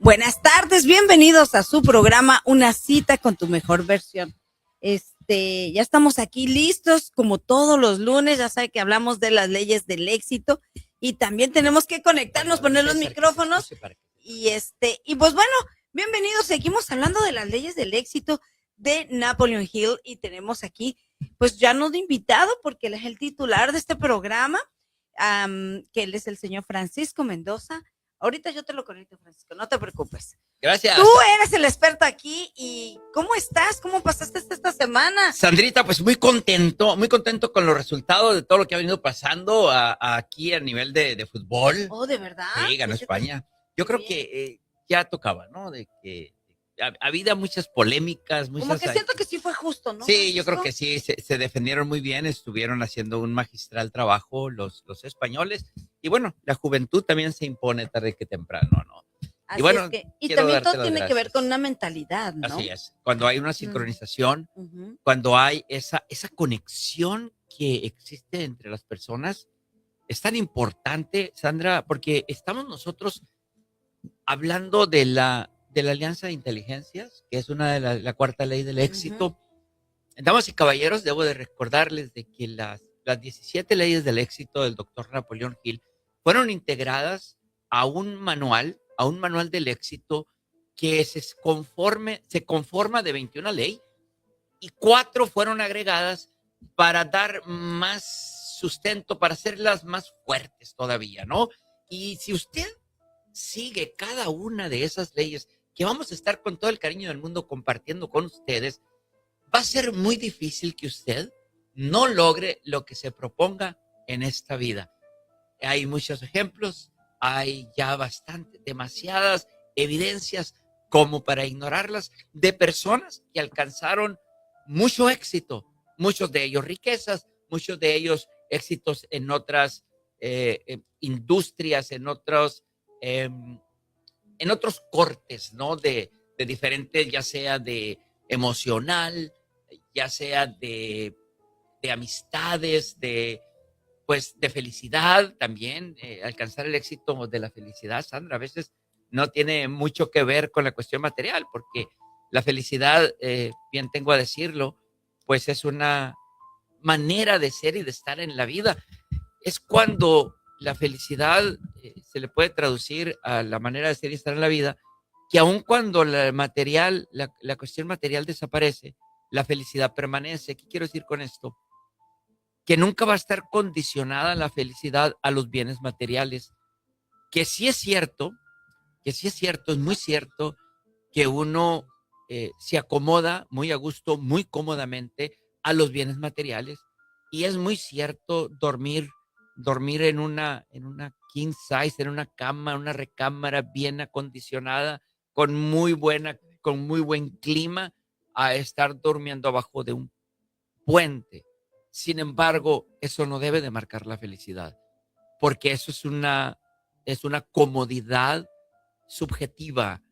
Buenas tardes, bienvenidos a su programa Una cita con tu mejor versión. Ya estamos aquí listos como todos los lunes, ya sabe que hablamos de las leyes del éxito y también tenemos que conectarnos, poner los micrófonos y pues bueno, bienvenidos, seguimos hablando de las leyes del éxito de Napoleon Hill y tenemos aquí pues ya no de invitado porque él es el titular de este programa, que él es el señor Francisco Mendoza. Ahorita yo te lo conecto, Francisco, no te preocupes. Gracias. Tú eres el experto aquí y ¿cómo estás? ¿Cómo pasaste esta semana? Sandrita, pues muy contento con los resultados de todo lo que ha venido pasando aquí a nivel de fútbol. Oh, ¿de verdad? Sí, ganó España. Yo creo que ya tocaba, ¿no? De que había muchas polémicas, muchas... Como que siento que sí fue justo, ¿no? Sí, Francisco? yo creo que sí, se defendieron muy bien, estuvieron haciendo un magistral trabajo los españoles. Y bueno, la juventud también se impone tarde que temprano, ¿no? Así Y bueno, es que, y quiero también darte todo las tiene que ver con gracias. una mentalidad, ¿no? Así es. Cuando hay una sincronización, Ujú. cuando hay esa conexión que existe entre las personas, es tan importante, Sandra, porque estamos nosotros hablando de la alianza de inteligencias, que es una de la cuarta ley del éxito. Damas y caballeros, debo de recordarles de que las 17 leyes del éxito del doctor Napoleón Hill fueron integradas a un manual del éxito que se conforma de 21 leyes y 4 fueron agregadas para dar más sustento, para hacerlas más fuertes todavía, ¿no? Y si usted sigue cada una de esas leyes que vamos a estar con todo el cariño del mundo compartiendo con ustedes, va a ser muy difícil que usted no logre lo que se proponga en esta vida. Hay muchos ejemplos, hay ya demasiadas evidencias como para ignorarlas de personas que alcanzaron mucho éxito, muchos de ellos riquezas, muchos de ellos éxitos en otras industrias, eh, en otros cortes, ¿no? De diferentes, ya sea de emocional, ya sea de amistades, pues de felicidad también, alcanzar el éxito de la felicidad, Sandra, a veces no tiene mucho que ver con la cuestión material, porque la felicidad, bien tengo a decirlo, pues es una manera de ser y de estar en la vida. Es cuando la felicidad se le puede traducir a la manera de ser y estar en la vida, que aun cuando la cuestión material desaparece, la felicidad permanece. ¿Qué quiero decir con esto? Que nunca va a estar condicionada la felicidad a los bienes materiales. Que sí es cierto, es muy cierto que uno se acomoda muy a gusto, muy cómodamente a los bienes materiales. Y es muy cierto dormir en una king size, en una cama, una recámara bien acondicionada, con muy buen clima, a estar durmiendo abajo de un puente. Sin embargo, eso no debe de marcar la felicidad, porque eso es una comodidad subjetiva.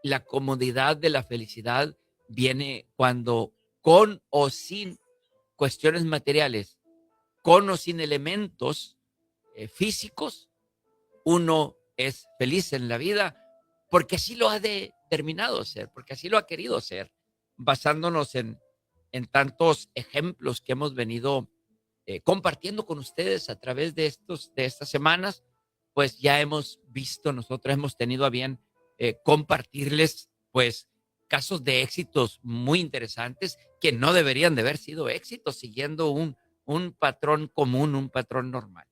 La comodidad de la felicidad viene cuando, con o sin cuestiones materiales, con o sin elementos físicos, uno es feliz en la vida porque así lo ha determinado ser, porque así lo ha querido ser, basándonos en tantos ejemplos que hemos venido compartiendo con ustedes a través de estas semanas. Pues ya hemos visto, nosotros hemos tenido a bien compartirles pues casos de éxitos muy interesantes que no deberían de haber sido éxitos siguiendo un patrón común, un patrón normal.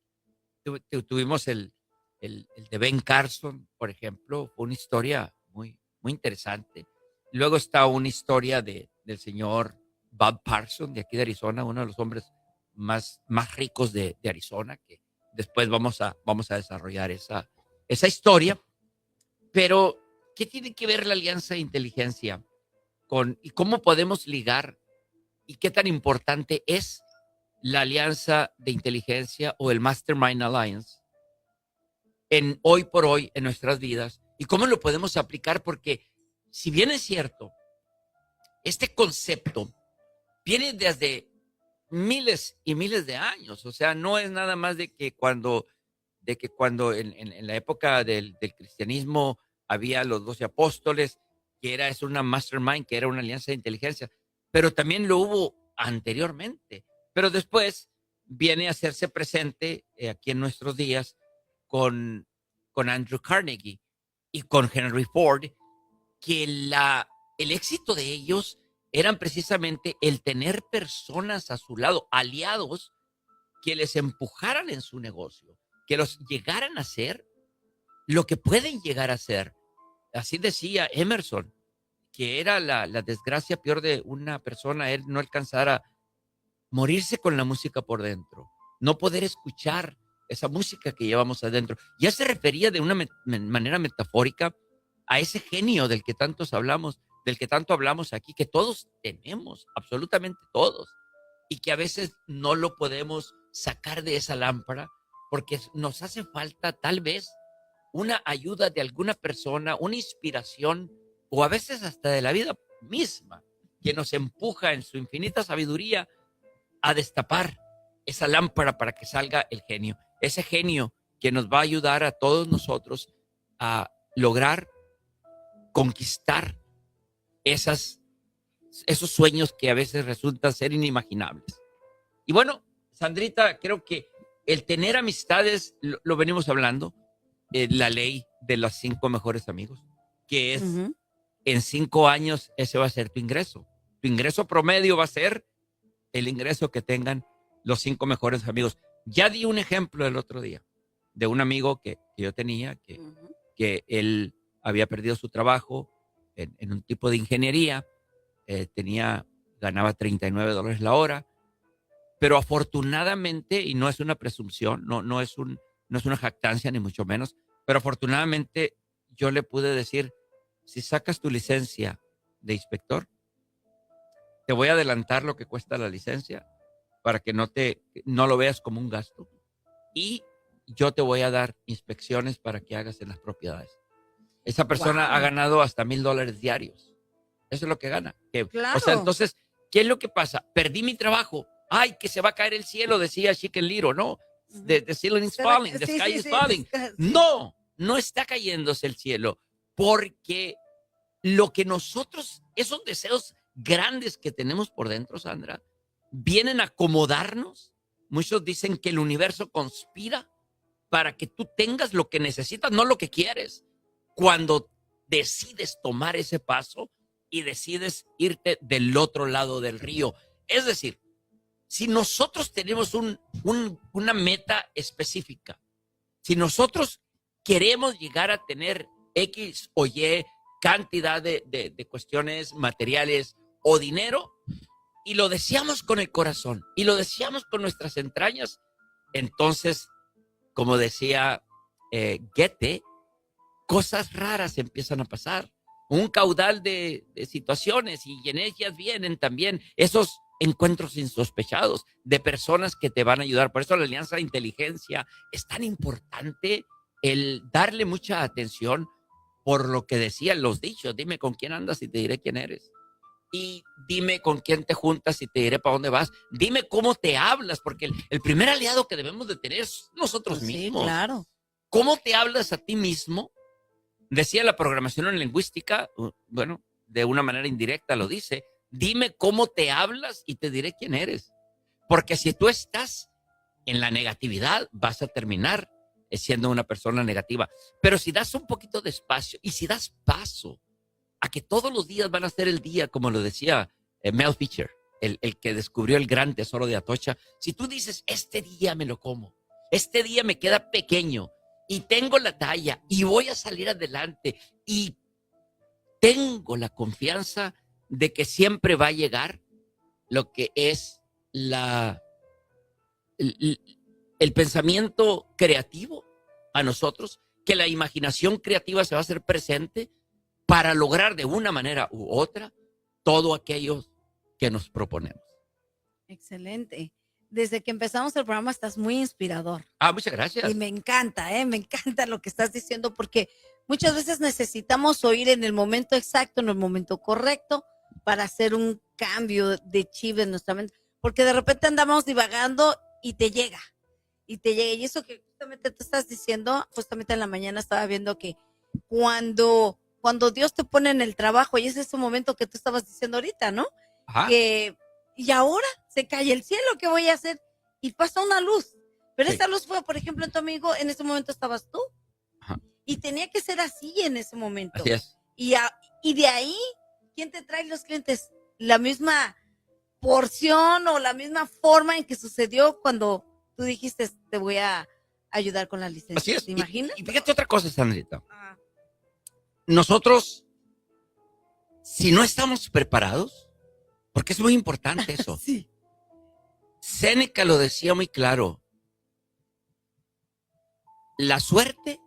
Tuvimos el de Ben Carson, por ejemplo, fue una historia muy interesante. Luego está una historia del señor Bob Parson de aquí de Arizona, uno de los hombres más ricos de Arizona, que después vamos a desarrollar esa historia. Pero, ¿qué tiene que ver la alianza de inteligencia y cómo podemos ligar y qué tan importante es la alianza de inteligencia o el Mastermind Alliance en hoy por hoy en nuestras vidas y cómo lo podemos aplicar? Porque si bien es cierto, este concepto viene desde miles y miles de años, o sea, no es nada más de que cuando en la época del cristianismo había los 12 apóstoles, es una mastermind, que era una alianza de inteligencia, pero también lo hubo anteriormente. Pero después viene a hacerse presente aquí en nuestros días con, con Andrew Carnegie y con Henry Ford, que el éxito de ellos eran precisamente el tener personas a su lado, aliados, que les empujaran en su negocio, que los llegaran a hacer lo que pueden llegar a ser. Así decía Emerson, que era la desgracia peor de una persona, él no alcanzar a morirse con la música por dentro, no poder escuchar esa música que llevamos adentro. Ya se refería de una manera metafórica a ese genio del que tantos hablamos, del que tanto hablamos aquí, que todos tenemos, absolutamente todos, y que a veces no lo podemos sacar de esa lámpara porque nos hace falta tal vez una ayuda de alguna persona, una inspiración, o a veces hasta de la vida misma, que nos empuja en su infinita sabiduría a destapar esa lámpara para que salga el genio. Ese genio que nos va a ayudar a todos nosotros a lograr conquistar esos sueños que a veces resultan ser inimaginables. Y bueno, Sandrita, creo que el tener amistades, lo venimos hablando, la ley de los 5 mejores amigos, que es en 5 años ese va a ser tu ingreso. Tu ingreso promedio va a ser el ingreso que tengan los 5 mejores amigos. Ya di un ejemplo el otro día de un amigo que yo tenía, que él había perdido su trabajo en un tipo de ingeniería, ganaba $39 la hora, pero afortunadamente, y no es una presunción, no es una jactancia ni mucho menos, pero afortunadamente yo le pude decir, si sacas tu licencia de inspector, te voy a adelantar lo que cuesta la licencia para que no lo veas como un gasto, y yo te voy a dar inspecciones para que hagas en las propiedades. Esa persona ha ganado hasta $1,000 diarios. Eso es lo que gana. Claro. O sea, entonces, ¿qué es lo que pasa? Perdí mi trabajo. Ay, que se va a caer el cielo, decía Chicken Little, ¿no? The ceiling is falling, the sky is falling. No está cayéndose el cielo, porque lo que nosotros, esos deseos grandes que tenemos por dentro, Sandra, vienen a acomodarnos. Muchos dicen que el universo conspira para que tú tengas lo que necesitas, no lo que quieres. Cuando decides tomar ese paso y decides irte del otro lado del río. Es decir, si nosotros tenemos una meta específica, si nosotros queremos llegar a tener X o Y cantidad de cuestiones materiales o dinero, y lo deseamos con el corazón, y lo deseamos con nuestras entrañas, entonces, como decía Goethe, cosas raras empiezan a pasar. Un caudal de situaciones, y en ellas vienen también esos encuentros insospechados de personas que te van a ayudar. Por eso la alianza de inteligencia es tan importante, el darle mucha atención por lo que decían los dichos. Dime con quién andas y te diré quién eres. Y dime con quién te juntas y te diré para dónde vas. Dime cómo te hablas, porque el primer aliado que debemos de tener es nosotros mismos. Claro. ¿Cómo te hablas a ti mismo? Decía la programación en lingüística, bueno, de una manera indirecta lo dice, dime cómo te hablas y te diré quién eres. Porque si tú estás en la negatividad, vas a terminar siendo una persona negativa. Pero si das un poquito de espacio y si das paso a que todos los días van a ser el día, como lo decía Mel Fisher, el que descubrió el gran tesoro de Atocha, si tú dices, este día me lo como, este día me queda pequeño, y tengo la talla, y voy a salir adelante, y tengo la confianza de que siempre va a llegar lo que es el pensamiento creativo a nosotros, que la imaginación creativa se va a hacer presente para lograr de una manera u otra todo aquello que nos proponemos. Excelente. Desde que empezamos el programa estás muy inspirador. Muchas gracias. Y me encanta lo que estás diciendo, porque muchas veces necesitamos oír en el momento exacto, en el momento correcto, para hacer un cambio de chip en nuestra mente. Porque de repente andamos divagando y te llega. Y eso que justamente tú estás diciendo, justamente en la mañana estaba viendo que cuando Dios te pone en el trabajo, y es ese momento que tú estabas diciendo ahorita, ¿no? Ajá. Y ahora se cae el cielo, ¿qué voy a hacer? Y pasa una luz. Pero Sí. esta luz fue, por ejemplo, en tu amigo, en ese momento estabas tú. Ajá. Y tenía que ser así en ese momento. Así es. Y de ahí, ¿quién te trae los clientes? La misma porción o la misma forma en que sucedió cuando tú dijiste, te voy a ayudar con la licencia. Así es. ¿Te imaginas? Y fíjate otra cosa, Sandrita. Ah, Nosotros, si no estamos preparados, porque es muy importante eso. sí. Séneca lo decía muy claro. La suerte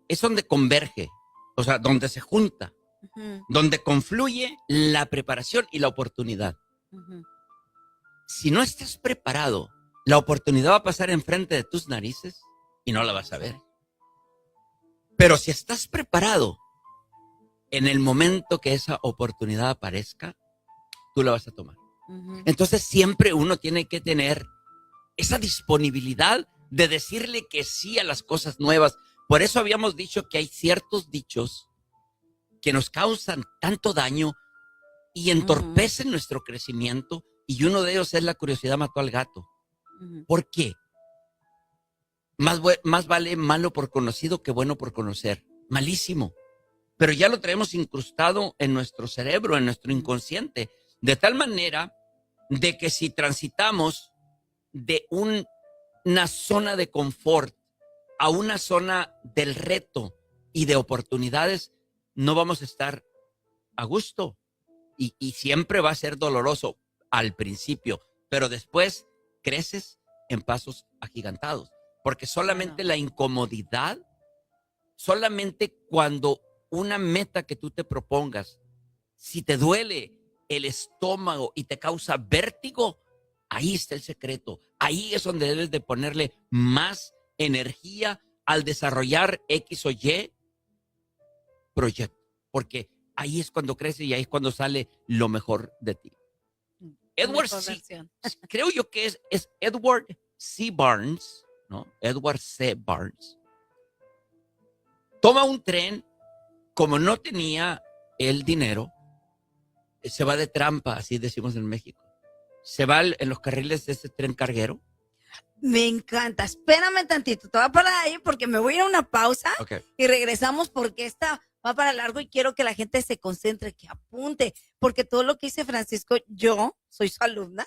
es donde converge, o sea, donde se junta, Ujú, donde confluye la preparación y la oportunidad. ujú. Si no estás preparado, la oportunidad va a pasar enfrente de tus narices y no la vas a ver. Pero si estás preparado, en el momento que esa oportunidad aparezca, tú la vas a tomar. Ujú. Entonces siempre uno tiene que tener esa disponibilidad de decirle que sí a las cosas nuevas. Por eso habíamos dicho que hay ciertos dichos que nos causan tanto daño y entorpecen nuestro crecimiento, y uno de ellos es la curiosidad mató al gato. Ujú. ¿Por qué? Más vale malo por conocido que bueno por conocer. Malísimo. Pero ya lo traemos incrustado en nuestro cerebro, en nuestro inconsciente, de tal manera de que si transitamos de una zona de confort a una zona del reto y de oportunidades, no vamos a estar a gusto. Y siempre va a ser doloroso al principio, pero después creces en pasos agigantados. Porque solamente Claro. la incomodidad, solamente cuando una meta que tú te propongas, si te duele el estómago y te causa vértigo, ahí está el secreto. Ahí es donde debes de ponerle más energía al desarrollar X o Y proyecto. Porque ahí es cuando crece y ahí es cuando sale lo mejor de ti. Tu Edward mejor C. versión. Creo yo que es Edward C. Barnes, ¿no? Edward C. Barnes. Toma un tren, como no tenía el dinero, se va de trampa, así decimos en México. Se va en los carriles de ese tren carguero. Me encanta. Espérame tantito. Te voy a parar ahí porque me voy a ir a una pausa Okay. y regresamos porque esta va para largo y quiero que la gente se concentre, que apunte, porque todo lo que dice Francisco, yo soy su alumna,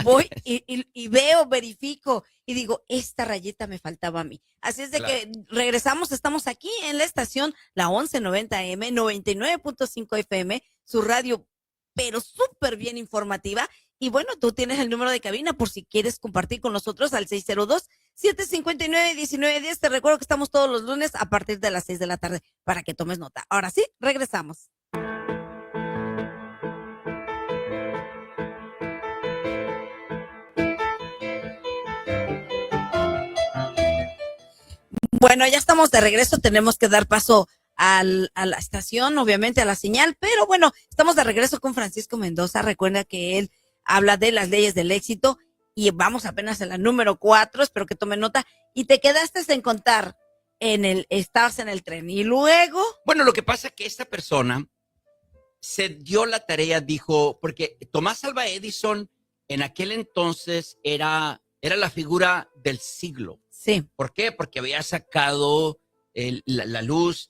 voy y veo, verifico y digo, esta rayita me faltaba a mí. Así es de Claro. que regresamos, estamos aquí en la estación, la 1190M, 99.5 FM, su radio, pero súper bien informativa. Y bueno, tú tienes el número de cabina por si quieres compartir con nosotros al 602-759-1910. Te recuerdo que estamos todos los lunes a partir de las 6 de la tarde para que tomes nota. Ahora sí, regresamos. Bueno, ya estamos de regreso, tenemos que dar paso a la estación, obviamente a la señal, pero bueno, estamos de regreso con Francisco Mendoza. Recuerda que él habla de las leyes del éxito y vamos apenas a la número 4, espero que tome nota. Y te quedaste en contar, estabas en el tren y luego... Bueno, lo que pasa es que esta persona se dio la tarea, dijo, porque Tomás Alva Edison en aquel entonces era la figura del siglo. Sí. ¿Por qué? Porque había sacado la luz,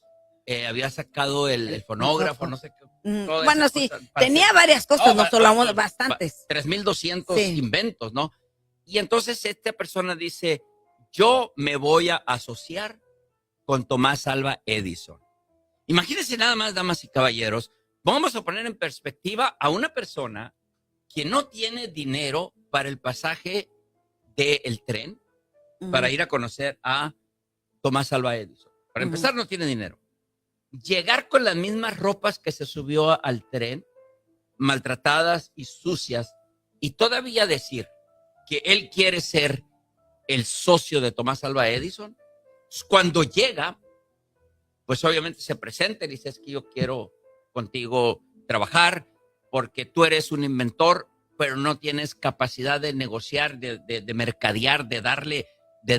había sacado el fonógrafo, no sé qué. Bueno, sí, tenía varias cosas, no solo bastantes. 3,200 Sí. inventos, ¿no? Y entonces esta persona dice, yo me voy a asociar con Tomás Alva Edison. Imagínense nada más, damas y caballeros, vamos a poner en perspectiva a una persona que no tiene dinero para el pasaje del tren, para ir a conocer a Tomás Alva Edison. Para empezar, no tiene dinero. Llegar con las mismas ropas que se subió al tren, maltratadas y sucias, y todavía decir que él quiere ser el socio de Tomás Alva Edison, cuando llega, pues obviamente se presenta y dice, es que yo quiero contigo trabajar porque tú eres un inventor, pero no tienes capacidad de negociar, de mercadear, de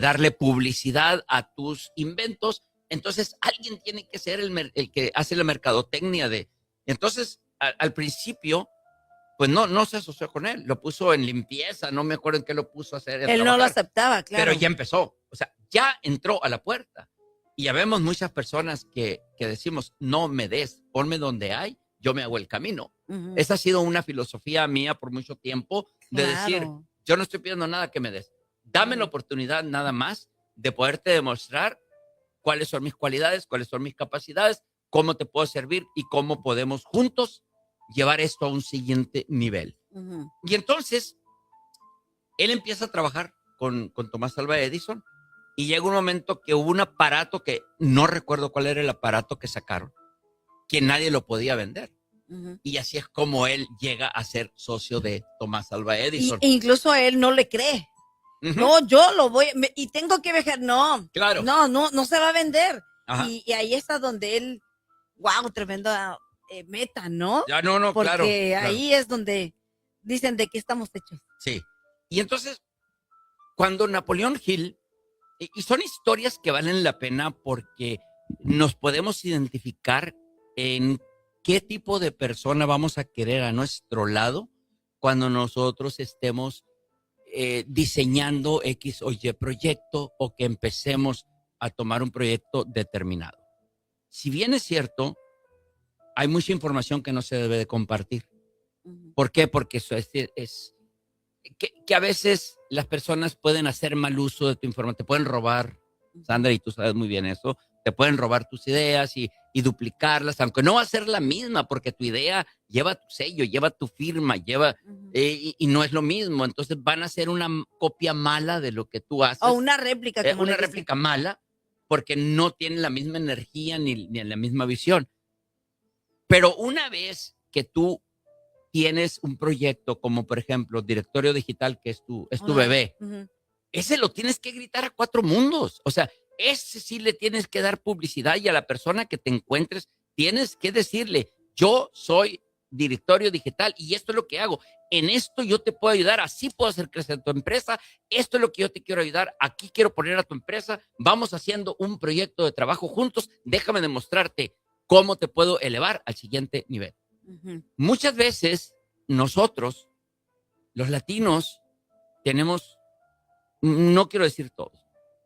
darle publicidad a tus inventos, Entonces, alguien tiene que ser el que hace la mercadotecnia de... Entonces, al principio, pues no se asoció con él. Lo puso en limpieza, no me acuerdo en qué lo puso a hacer, a Él no lo trabajar. aceptaba, Pero claro. ya empezó. O sea, ya entró a la puerta. Y ya vemos muchas personas que decimos, no me des, ponme donde hay, yo me hago el camino. Ujú. Esa ha sido una filosofía mía por mucho tiempo de decir, Claro. yo no estoy pidiendo nada que me des. Dame la oportunidad nada más de poderte demostrar cuáles son mis cualidades, cuáles son mis capacidades, cómo te puedo servir y cómo podemos juntos llevar esto a un siguiente nivel. Ujú. Y entonces, él empieza a trabajar con Tomás Alva Edison y llega un momento que hubo un aparato que no recuerdo cuál era el aparato que sacaron, que nadie lo podía vender. Ujú. Y así es como él llega a ser socio de Tomás Alva Edison. E incluso a él no le cree. Ujú. No, yo lo voy, y tengo que viajar. No, Claro. no se va a vender. Ajá. Y ahí está donde él, wow, tremenda meta, ¿no? Ya, no, Porque claro, claro. ahí es donde dicen de qué estamos hechos. Sí. Y entonces, cuando Napoleón Hill, y son historias que valen la pena porque nos podemos identificar en qué tipo de persona vamos a querer a nuestro lado cuando nosotros estemos diseñando X o Y proyecto o que empecemos a tomar un proyecto determinado. Si bien es cierto, hay mucha información que no se debe de compartir. Ujú. ¿Por qué? Porque eso es que a veces las personas pueden hacer mal uso de tu información, te pueden robar, Sandra, y tú sabes muy bien eso, te pueden robar tus ideas y duplicarlas, aunque no va a ser la misma, porque tu idea lleva tu sello, lleva tu firma, lleva, Ujú. y no es lo mismo, entonces van a hacer una copia mala de lo que tú haces. O una réplica, como Una le dicen. réplica mala, porque no tienen la misma energía ni la misma visión. Pero una vez que tú tienes un proyecto como, por ejemplo, Directorio Digital, que es tu bebé, Ujú. ese lo tienes que gritar a 4 mundos. O sea, ese sí le tienes que dar publicidad y a la persona que te encuentres tienes que decirle, yo soy Directorio Digital y esto es lo que hago. En esto yo te puedo ayudar, así puedo hacer crecer tu empresa, esto es lo que yo te quiero ayudar, aquí quiero poner a tu empresa, vamos haciendo un proyecto de trabajo juntos, déjame demostrarte cómo te puedo elevar al siguiente nivel. Ujú. Muchas veces nosotros, los latinos, tenemos, no quiero decir todos,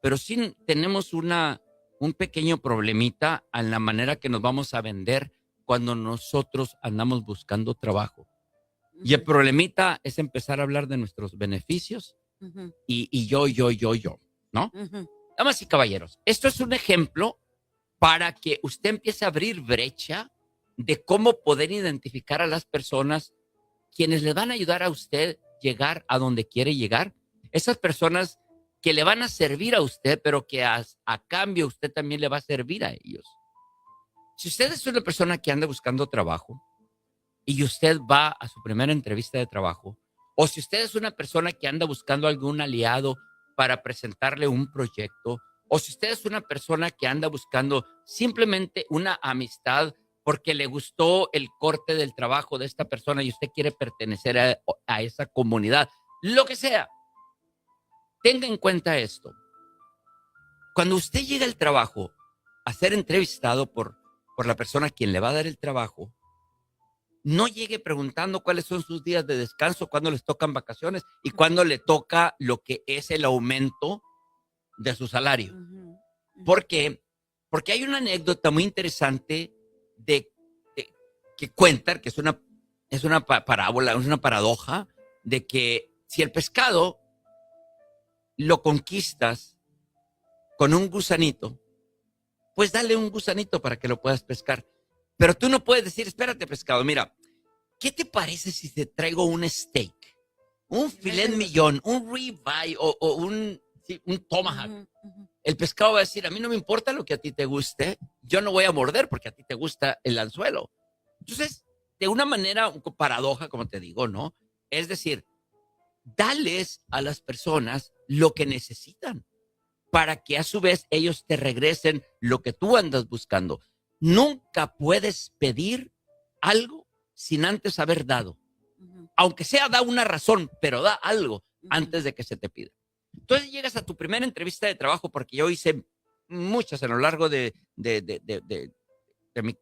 pero sí tenemos un pequeño problemita en la manera que nos vamos a vender cuando nosotros andamos buscando trabajo. Y el Ujú. problemita es empezar a hablar de nuestros beneficios Ujú. y yo, ¿no? Ujú. Damas y caballeros, esto es un ejemplo para que usted empiece a abrir brecha de cómo poder identificar a las personas quienes le van a ayudar a usted llegar a donde quiere llegar. Esas personas que le van a servir a usted, pero que a cambio usted también le va a servir a ellos. Si usted es una persona que anda buscando trabajo y usted va a su primera entrevista de trabajo, o si usted es una persona que anda buscando algún aliado para presentarle un proyecto, o si usted es una persona que anda buscando simplemente una amistad porque le gustó el corte del trabajo de esta persona y usted quiere pertenecer a esa comunidad, lo que sea, tenga en cuenta esto. Cuando usted llega al trabajo a ser entrevistado por la persona a quien le va a dar el trabajo, no llegue preguntando cuáles son sus días de descanso, cuándo les tocan vacaciones y cuándo le toca lo que es el aumento de su salario. Ujú. Ujú. ¿Por qué? Porque hay una anécdota muy interesante de que cuentan, que es una parábola, es una paradoja, de que si el pescado lo conquistas con un gusanito, pues dale un gusanito para que lo puedas pescar. Pero tú no puedes decir, espérate, pescado, mira, ¿qué te parece si te traigo un steak? Un filet millón, un ribeye o un tomahawk. Ujú. Ujú. El pescado va a decir, a mí no me importa lo que a ti te guste, yo no voy a morder porque a ti te gusta el anzuelo. Entonces, de una manera, paradoja, como te digo, ¿no? Es decir, dales a las personas lo que necesitan para que a su vez ellos te regresen lo que tú andas buscando. Nunca puedes pedir algo sin antes haber dado. Ujú. Aunque sea, da una razón, pero da algo Ujú. antes de que se te pida. Entonces llegas a tu primera entrevista de trabajo, porque yo hice muchas a lo largo de de mi,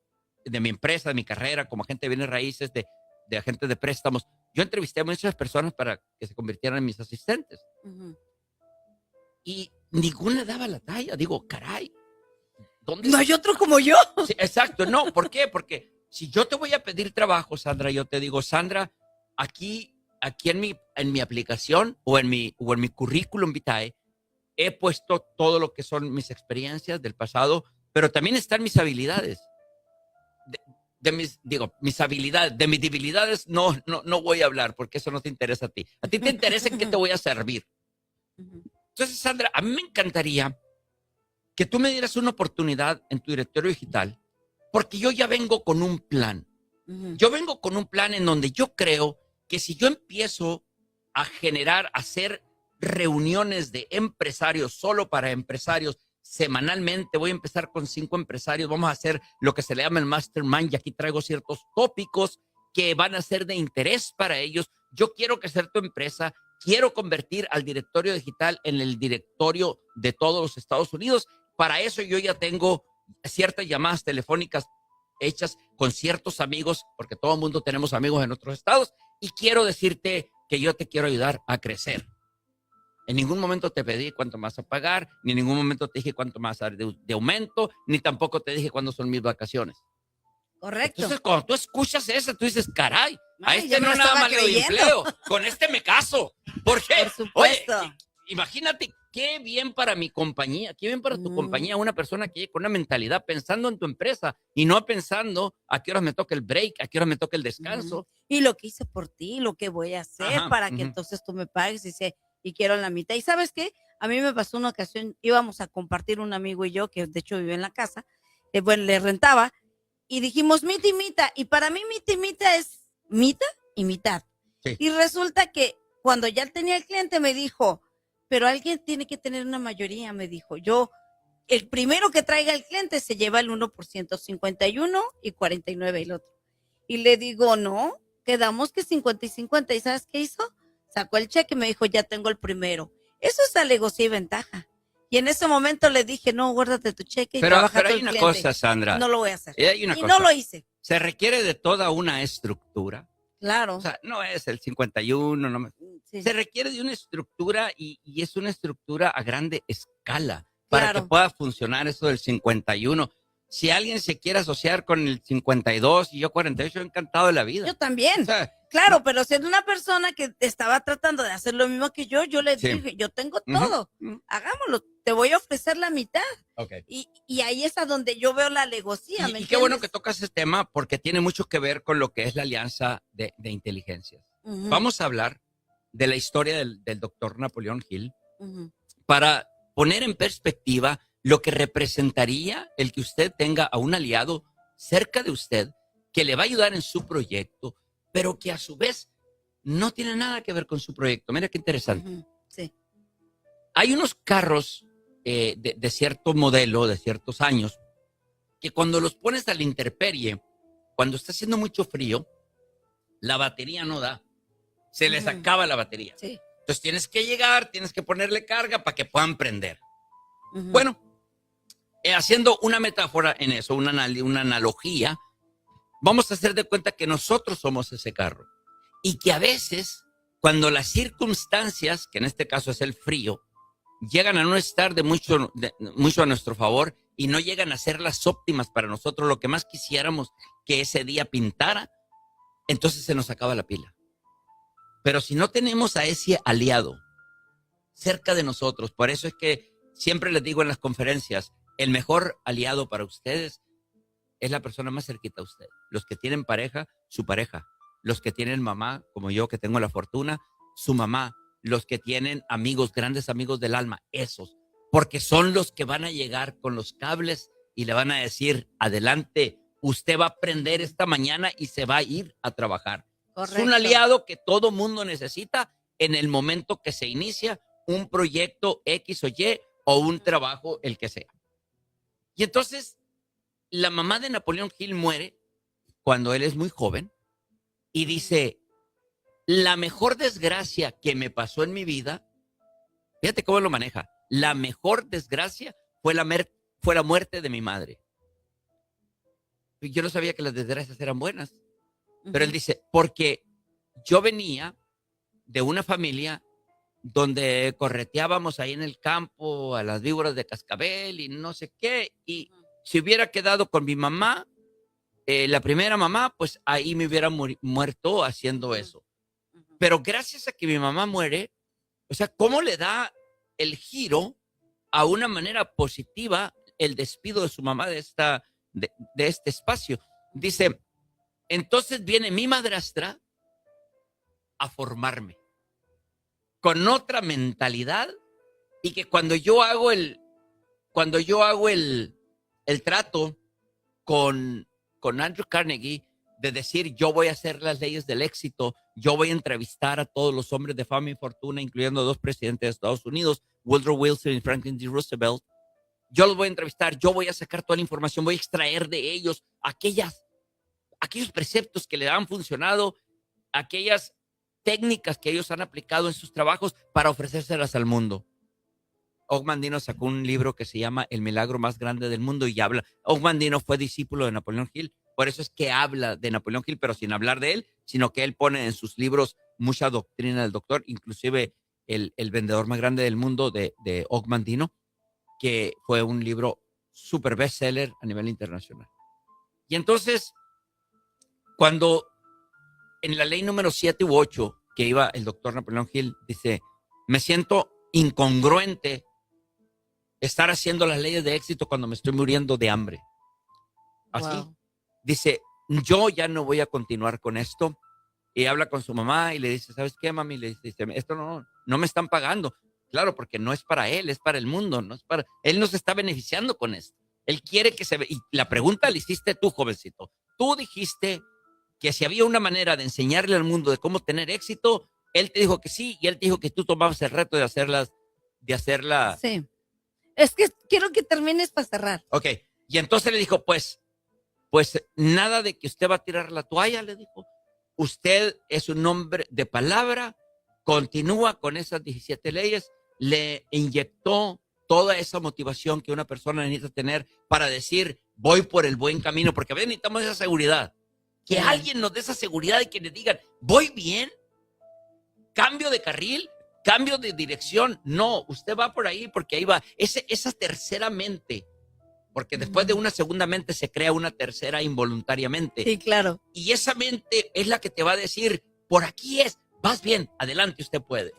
de mi empresa, de mi carrera, como agente de bienes raíces, de agente de préstamos. Yo entrevisté a muchas personas para que se convirtieran en mis asistentes. Ujú. Y ninguna daba la talla. Digo, caray, ¿dónde No se... hay otro como yo. Sí, exacto, no, ¿por qué? Porque si yo te voy a pedir trabajo, Sandra, yo te digo, Sandra, aquí en mi aplicación o en mi currículum vitae, he puesto todo lo que son mis experiencias del pasado, pero también están mis habilidades. Mis habilidades, de mis debilidades no voy a hablar porque eso no te interesa a ti. A ti te interesa en qué te voy a servir. Ujú. Entonces, Sandra, a mí me encantaría que tú me dieras una oportunidad en tu directorio digital, porque yo ya vengo con un plan. Ujú. Yo vengo con un plan en donde yo creo que si yo empiezo a hacer reuniones de empresarios solo para empresarios semanalmente, voy a empezar con 5 empresarios, vamos a hacer lo que se le llama el mastermind y aquí traigo ciertos tópicos que van a ser de interés para ellos. Yo quiero crecer tu empresa, quiero convertir al directorio digital en el directorio de todos los Estados Unidos. Para eso yo ya tengo ciertas llamadas telefónicas hechas con ciertos amigos, porque todo el mundo tenemos amigos en otros estados, y quiero decirte que yo te quiero ayudar a crecer. En ningún momento te pedí cuánto más a pagar, ni en ningún momento te dije cuánto más de aumento, ni tampoco te dije cuándo son mis vacaciones. Correcto. Entonces, cuando tú escuchas eso, tú dices, caray, a Ay, este ya me no lo nada estaba más le doy creyendo. empleo, con este me caso. ¿Por qué? Por supuesto. Oye, imagínate qué bien para mi compañía, qué bien para tu compañía, una persona que llegue con una mentalidad pensando en tu empresa y no pensando a qué horas me toca el break, a qué horas me toca el descanso. Y lo que hice por ti, lo que voy a hacer Ajá, para que entonces tú me pagues y quiero la mitad. ¿Y sabes qué? A mí me pasó una ocasión, íbamos a compartir un amigo y yo, que de hecho vive en la casa, bueno, le rentaba, y dijimos mita y mita, y para mí mita y mita es mita y mitad. Sí. Y resulta que cuando ya tenía el cliente me dijo, pero alguien tiene que tener una mayoría, me dijo. El primero que traiga el cliente se lleva el 1%, 51 y 49 el otro. Y le digo, no, quedamos que 50 y 50. ¿Y sabes qué hizo? Sacó el cheque y me dijo, ya tengo el primero. Eso es alevosía y ventaja. Y en ese momento le dije, no, guárdate tu cheque y Pero trabaja hay tu una cliente. cosa, Sandra. No lo voy a hacer. Hay una y cosa. no lo hice. Se requiere de toda una estructura. Claro. O sea, no es el 51, no me... Sí. Se requiere de una estructura y es una estructura a grande escala para Claro. que pueda funcionar eso del 51. Si alguien se quiere asociar con el 52 y yo 48, encantado de la vida. Yo también. O sea, claro, no. pero siendo una persona que estaba tratando de hacer lo mismo que yo le Sí. dije, yo tengo todo, Ujú. hagámoslo, te voy a ofrecer la mitad. Okay. Y ahí es a donde yo veo la alevosía. Y qué bueno que tocas ese tema porque tiene mucho que ver con lo que es la alianza de inteligencias. Uh-huh. Vamos a hablar de la historia del doctor Napoleón Hill Uh-huh. para poner en perspectiva lo que representaría el que usted tenga a un aliado cerca de usted que le va a ayudar en su proyecto, pero que a su vez no tiene nada que ver con su proyecto. Mira qué interesante. Uh-huh. Sí. Hay unos carros de cierto modelo, de ciertos años, que cuando los pones a la intemperie, cuando está haciendo mucho frío, la batería no da. Se les acaba la batería. Sí. Entonces tienes que llegar, tienes que ponerle carga para que puedan prender. Uh-huh. Bueno, haciendo una metáfora en eso, una analogía, vamos a hacer de cuenta que nosotros somos ese carro. Y que a veces, cuando las circunstancias, que en este caso es el frío, llegan a no estar de mucho a nuestro favor y no llegan a ser las óptimas para nosotros, lo que más quisiéramos que ese día pintara, entonces se nos acaba la pila. Pero si no tenemos a ese aliado cerca de nosotros, por eso es que siempre les digo en las conferencias, el mejor aliado para ustedes es la persona más cerquita a usted. Los que tienen pareja, su pareja. Los que tienen mamá, como yo que tengo la fortuna, su mamá. Los que tienen amigos, grandes amigos del alma, esos. Porque son los que van a llegar con los cables y le van a decir, adelante, usted va a aprender esta mañana y se va a ir a trabajar. Correcto. Es un aliado que todo mundo necesita en el momento que se inicia un proyecto X o Y o un trabajo, el que sea. Y entonces, la mamá de Napoleón Hill muere cuando él es muy joven y dice, la mejor desgracia que me pasó en mi vida, fíjate cómo lo maneja, la mejor desgracia fue fue la muerte de mi madre. Yo no sabía que las desgracias eran buenas. Pero él dice, porque yo venía de una familia donde correteábamos ahí en el campo a las víboras de cascabel y no sé qué. Y si hubiera quedado con mi mamá, la primera mamá, pues ahí me hubiera muerto haciendo eso. Pero gracias a que mi mamá muere, o sea, ¿cómo le da el giro a una manera positiva el despido de su mamá de este espacio? Dice, entonces viene mi madrastra a formarme con otra mentalidad y que cuando yo hago el trato con Andrew Carnegie de decir yo voy a hacer las leyes del éxito, yo voy a entrevistar a todos los hombres de fama y fortuna, incluyendo a dos presidentes de Estados Unidos, Woodrow Wilson y Franklin D. Roosevelt, yo los voy a entrevistar, yo voy a sacar toda la información, voy a extraer de ellos aquellos preceptos que le han funcionado, aquellas técnicas que ellos han aplicado en sus trabajos para ofrecérselas al mundo. Og Mandino sacó un libro que se llama El milagro más grande del mundo y habla. Og Mandino fue discípulo de Napoleón Hill, por eso es que habla de Napoleón Hill, pero sin hablar de él, sino que él pone en sus libros mucha doctrina del doctor, inclusive el vendedor más grande del mundo de Og Mandino, que fue un libro súper bestseller a nivel internacional. Y entonces, cuando en la ley número 7 u 8 que iba el doctor Napoleón Hill, dice, me siento incongruente estar haciendo las leyes de éxito cuando me estoy muriendo de hambre. Así. Wow. Dice, yo ya no voy a continuar con esto. Y habla con su mamá y le dice, ¿sabes qué, mami? Le dice, esto no me están pagando. Claro, porque no es para él, es para el mundo. No es para, él no se está beneficiando con esto. Él quiere que se ve. Y la pregunta la hiciste tú, jovencito. Tú dijiste que si había una manera de enseñarle al mundo de cómo tener éxito, él te dijo que sí, y él te dijo que tú tomabas el reto de hacerla. Sí. Es que quiero que termines para cerrar. Ok. Y entonces le dijo, pues nada de que usted va a tirar la toalla, le dijo. Usted es un hombre de palabra, continúa con esas 17 leyes, le inyectó toda esa motivación que una persona necesita tener para decir, voy por el buen camino, porque a veces necesitamos esa seguridad. Que alguien nos dé esa seguridad y que le digan, voy bien, cambio de carril, cambio de dirección. No, usted va por ahí porque ahí va. Esa tercera mente, porque después de una segunda mente se crea una tercera involuntariamente. Sí, claro. Y esa mente es la que te va a decir, por aquí es, vas bien, adelante, usted puede.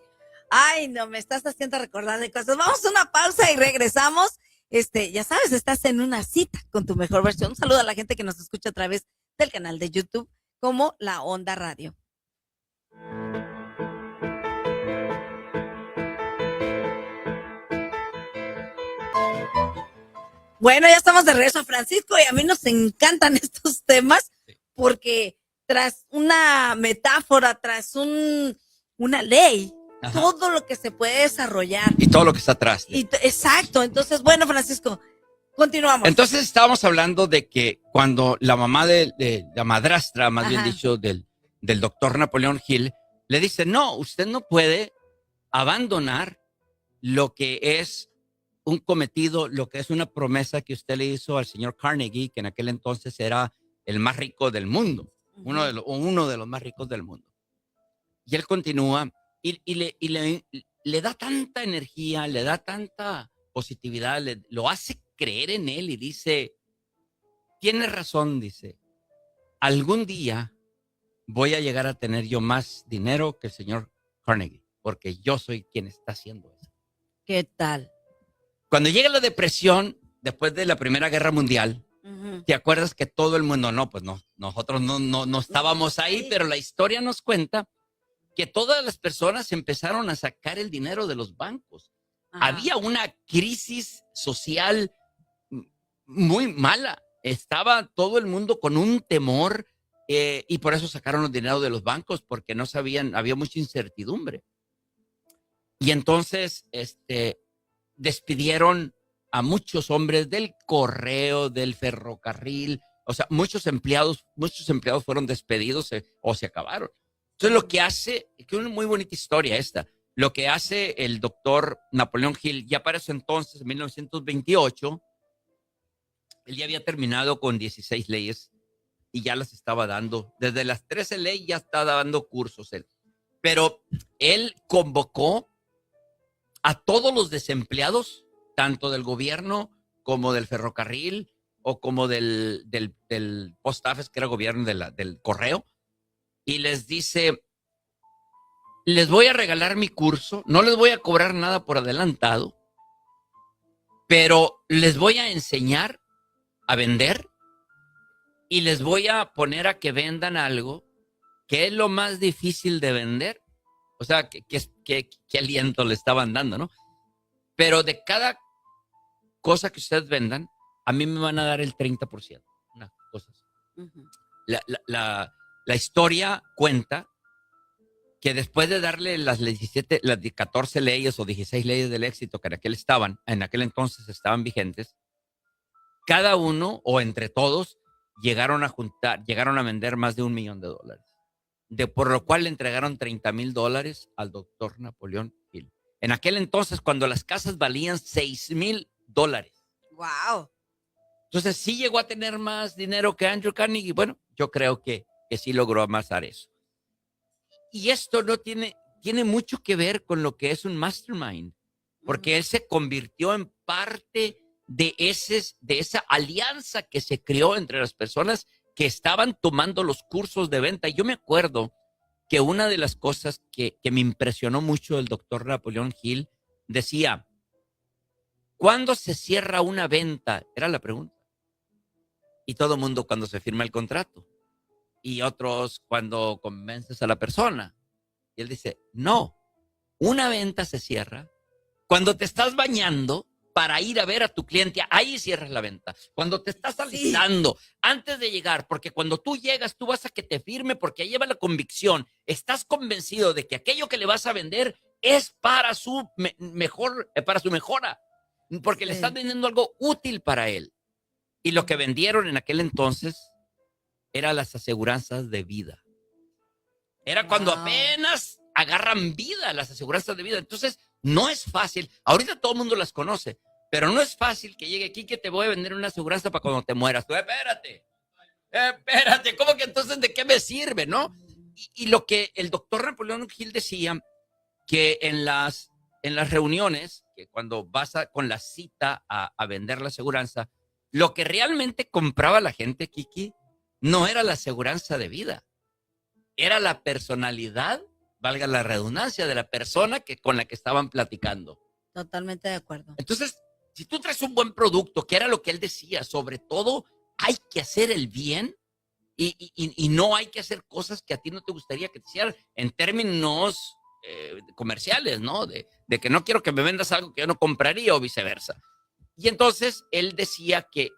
Ay, no, me estás haciendo recordar de cosas. Vamos a una pausa y regresamos. Ya sabes, estás en una cita con tu mejor versión. Un saludo a la gente que nos escucha a través del canal de YouTube como La Onda Radio. Bueno, ya estamos de regreso, Francisco, y a mí nos encantan estos temas porque tras una metáfora, tras una ley, ajá, todo lo que se puede desarrollar. Y todo lo que está atrás. Exacto. Entonces, bueno, Francisco, continuamos. Entonces estábamos hablando de que cuando la mamá de la madrastra, más bien dicho, del doctor Napoleón Hill, le dice, no, usted no puede abandonar lo que es un cometido, lo que es una promesa que usted le hizo al señor Carnegie, que en aquel entonces era el más rico del mundo, uno de los más ricos del mundo. Y él continúa y le da tanta energía, le da tanta positividad, lo hace creer en él y dice, tiene razón, dice, algún día voy a llegar a tener yo más dinero que el señor Carnegie, porque yo soy quien está haciendo eso. ¿Qué tal? Cuando llega la depresión, después de la Primera Guerra Mundial, ¿te acuerdas que todo el mundo, nosotros no estábamos ahí, pero la historia nos cuenta que todas las personas empezaron a sacar el dinero de los bancos. Ajá. Había una crisis social muy mala. Estaba todo el mundo con un temor y por eso sacaron los dineros de los bancos, porque no sabían, había mucha incertidumbre. Y entonces, despidieron a muchos hombres del correo, del ferrocarril, o sea, muchos empleados fueron despedidos o se acabaron. Entonces lo que hace, que es una muy bonita historia esta, lo que hace el doctor Napoleón Hill, ya para ese entonces, en 1928, Él ya había terminado con 16 leyes y ya las estaba dando. Desde las 13 leyes ya estaba dando cursos él. Pero él convocó a todos los desempleados, tanto del gobierno como del ferrocarril o como del post office, que era gobierno del correo, y les dice, les voy a regalar mi curso, no les voy a cobrar nada por adelantado, pero les voy a enseñar a vender y les voy a poner a que vendan algo que es lo más difícil de vender. O sea, que aliento le estaban dando, ¿no? Pero de cada cosa que ustedes vendan, a mí me van a dar el 30%. Una cosa así. Ujú. La historia cuenta que después de darle las 14 leyes o 16 leyes del éxito que en aquel entonces estaban vigentes, cada uno o entre todos llegaron a vender más de $1,000,000, por lo cual le entregaron $30,000 al doctor Napoleón Hill. En aquel entonces, cuando las casas valían $6,000. Wow. Entonces, sí llegó a tener más dinero que Andrew Carnegie. Bueno, yo creo que sí logró amasar eso. Y esto no tiene mucho que ver con lo que es un mastermind, porque él se convirtió en parte de esa alianza que se creó entre las personas que estaban tomando los cursos de venta. Y yo me acuerdo que una de las cosas que me impresionó mucho del doctor Napoleón Hill decía, ¿cuándo se cierra una venta? Era la pregunta. Y todo el mundo cuando se firma el contrato. Y otros cuando convences a la persona. Y él dice, no, una venta se cierra cuando te estás bañando para ir a ver a tu cliente, ahí cierras la venta. Cuando te estás alistando, antes de llegar, porque cuando tú llegas, tú vas a que te firme porque ahí lleva la convicción. Estás convencido de que aquello que le vas a vender es para su para su mejora, porque le estás vendiendo algo útil para él. Y lo que vendieron en aquel entonces eran las aseguranzas de vida. Era cuando apenas agarran vida las aseguranzas de vida. Entonces, no es fácil. Ahorita todo el mundo las conoce, pero no es fácil que llegue aquí que te voy a vender una aseguranza para cuando te mueras. Tú, espérate, ¿cómo que entonces de qué me sirve, no? Y lo que el doctor Napoleón Hill decía, que en las reuniones, que cuando vas con la cita a vender la aseguranza, lo que realmente compraba la gente, Kiki, no era la aseguranza de vida. Era la personalidad, valga la redundancia, de la persona con la que estaban platicando. Totalmente de acuerdo. Entonces, si tú traes un buen producto, que era lo que él decía, sobre todo hay que hacer el bien y no hay que hacer cosas que a ti no te gustaría que te hicieran en términos comerciales, ¿no? De que no quiero que me vendas algo que yo no compraría o viceversa. Y entonces él decía que